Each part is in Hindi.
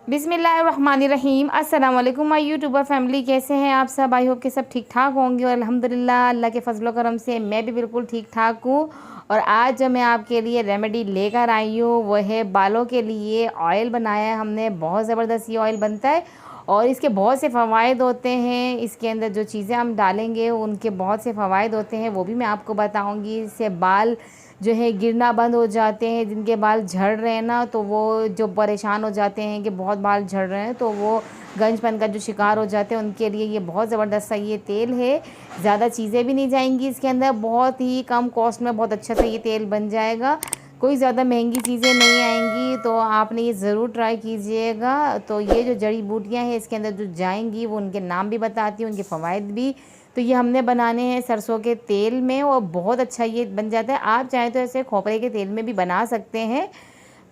बिस्मिल्लाहिर्रहमानिर्रहीम। अस्सलाम वालेकुम माय यूट्यूबर फैमिली, कैसे हैं आप सब? आई होप कि सब ठीक ठाक होंगे और अल्हम्दुलिल्लाह अल्लाह के फजल करम से मैं भी बिल्कुल ठीक ठाक हूँ। और आज जो मैं आपके लिए रेमेडी लेकर आई हूँ वो है बालों के लिए ऑयल बनाया है हमने। बहुत ज़बरदस्त ये ऑयल बनता है और इसके बहुत से फ़वाइद होते हैं। इसके अंदर जो चीज़ें हम डालेंगे उनके बहुत से फ़वाइद होते हैं, वो भी मैं आपको बताऊँगी। इससे बाल जो है गिरना बंद हो जाते हैं। जिनके बाल झड़ रहे हैं ना, तो वो जो परेशान हो जाते हैं कि बहुत बाल झड़ रहे हैं, तो वो गंजपन का जो शिकार हो जाते हैं उनके लिए ये बहुत ज़बरदस्त सा ये तेल है। ज़्यादा चीज़ें भी नहीं जाएंगी इसके अंदर, बहुत ही कम कॉस्ट में बहुत अच्छा सा ये तेल बन जाएगा। कोई ज़्यादा महंगी चीज़ें नहीं आएंगी, तो आपने ये ज़रूर ट्राई कीजिएगा। तो ये जो जड़ी बूटियाँ हैं इसके अंदर जो जाएंगी वो उनके नाम भी बताती हूँ, उनके फ़वाइद भी। तो ये हमने बनाने हैं सरसों के तेल में और बहुत अच्छा ये बन जाता है। आप चाहें तो ऐसे खोपरे के तेल में भी बना सकते हैं।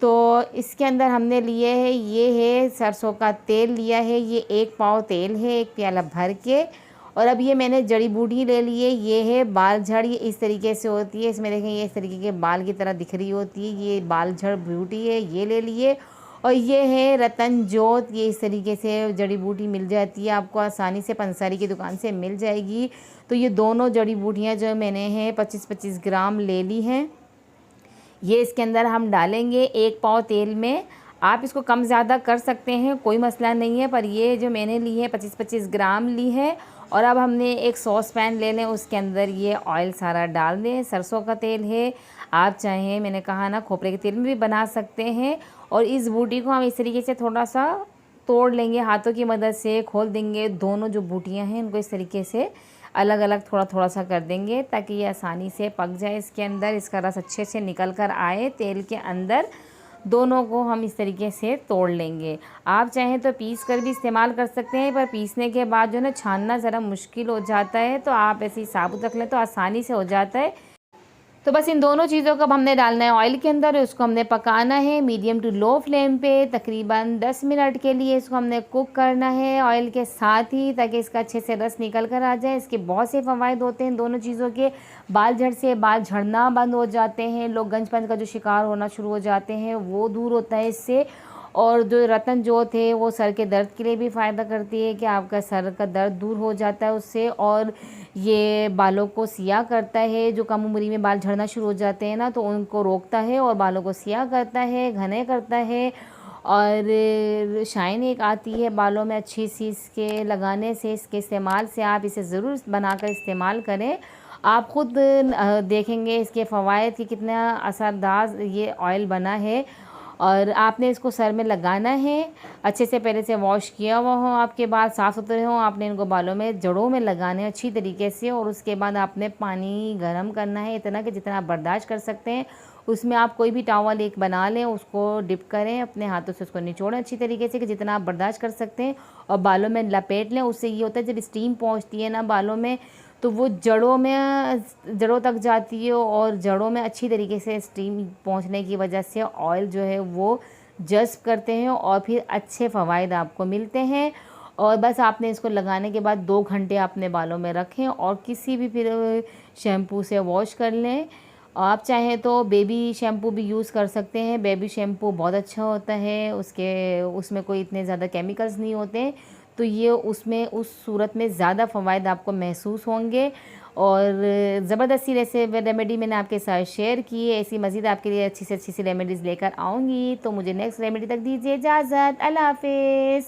तो इसके अंदर हमने लिए है, ये है सरसों का तेल लिया है, ये 1 पाव तेल है, 1 प्याला भर के। और अब ये मैंने जड़ी बूटी ले लिए, ये है बाल झड़। ये इस तरीके से होती है, इसमें देखें ये इस तरीके के बाल की तरह दिख रही होती है, ये बाल झड़ बूटी है, ये ले लिए। और ये है रतन जोत, ये इस तरीके से जड़ी बूटी मिल जाती है आपको आसानी से, पंसारी की दुकान से मिल जाएगी। तो ये दोनों जड़ी बूटियाँ जो मैंने हैं 25-25 ग्राम ले ली हैं। ये इसके अंदर हम डालेंगे 1 पाव तेल में। आप इसको कम ज़्यादा कर सकते हैं, कोई मसला नहीं है, पर ये जो मैंने ली है 25-25 ग्राम ली है। और अब हमने एक सॉस पैन ले लें, उसके अंदर ये ऑयल सारा डाल दें। सरसों का तेल है, आप चाहें मैंने कहा ना खोपरे के तेल में भी बना सकते हैं। और इस बूटी को हम इस तरीके से थोड़ा सा तोड़ लेंगे, हाथों की मदद से खोल देंगे। दोनों जो बूटियाँ हैं इनको इस तरीके से अलग अलग थोड़ा थोड़ा सा कर देंगे ताकि ये आसानी से पक जाए। इसके अंदर इसका रस अच्छे से निकल कर आए तेल के अंदर। दोनों को हम इस तरीके से तोड़ लेंगे। आप चाहें तो पीस कर भी इस्तेमाल कर सकते हैं, पर पीसने के बाद जो है ना छानना ज़रा मुश्किल हो जाता है, तो आप ऐसे ही साबुत रख लें तो आसानी से हो जाता है। तो बस इन दोनों चीज़ों को अब हमने डालना है ऑयल के अंदर। उसको हमने पकाना है मीडियम टू लो फ्लेम पे तकरीबन 10 मिनट के लिए। इसको हमने कुक करना है ऑयल के साथ ही, ताकि इसका अच्छे से रस निकल कर आ जाए। इसके बहुत से फ़वाइद होते हैं दोनों चीज़ों के। बाल झड़ से बाल झड़ना बंद हो जाते हैं, लोग गंजपन का जो शिकार होना शुरू हो जाते हैं वो दूर होता है इससे। और जो रतन जोत है वो सर के दर्द के लिए भी फ़ायदा करती है कि आपका सर का दर्द दूर हो जाता है उससे। और ये बालों को सियाह करता है, जो कम उम्री में बाल झड़ना शुरू हो जाते हैं ना, तो उनको रोकता है और बालों को सियाह करता है, घने करता है। और शाइन एक आती है बालों में अच्छी सी इसके लगाने से, इसके इस्तेमाल से। आप इसे ज़रूर बनाकर इस्तेमाल करें, आप ख़ुद देखेंगे इसके फ़वाइद कि कितना असरदार ये ऑयल बना है। और आपने इसको सर में लगाना है, अच्छे से पहले से वॉश किया हुआ हो, आपके बाल साफ़ सुथरे हों। आपने इनको बालों में जड़ों में लगाने हैं अच्छी तरीके से। और उसके बाद आपने पानी गर्म करना है इतना कि जितना आप बर्दाश्त कर सकते हैं। उसमें आप कोई भी टॉवल एक बना लें, उसको डिप करें, अपने हाथों से उसको निचोड़ें अच्छी तरीके से कि जितना आप बर्दाश्त कर सकते हैं, और बालों में लपेट लें। उससे ये होता है जब स्टीम पहुँचती है ना बालों में, तो वो जड़ों तक जाती है और जड़ों में अच्छी तरीके से स्टीम पहुंचने की वजह से ऑयल जो है वो जज़्ब करते हैं और फिर अच्छे फ़वाइद आपको मिलते हैं। और बस आपने इसको लगाने के बाद 2 घंटे अपने बालों में रखें और किसी भी फिर शैम्पू से वॉश कर लें। आप चाहें तो बेबी शैम्पू भी यूज़ कर सकते हैं, बेबी शैम्पू बहुत अच्छा होता है, उसमें कोई इतने ज़्यादा केमिकल्स नहीं होते। तो ये उसमें उस सूरत में ज़्यादा फ़वाइद आपको महसूस होंगे। और ज़बरदस्ती रेमेडी मैंने आपके साथ शेयर की है। ऐसी मज़ीद आपके लिए अच्छी से अच्छी सी रेमेडीज़ लेकर आऊँगी। तो मुझे नेक्स्ट रेमेडी तक दीजिए इजाज़त। अल्लाह हाफ़िज़।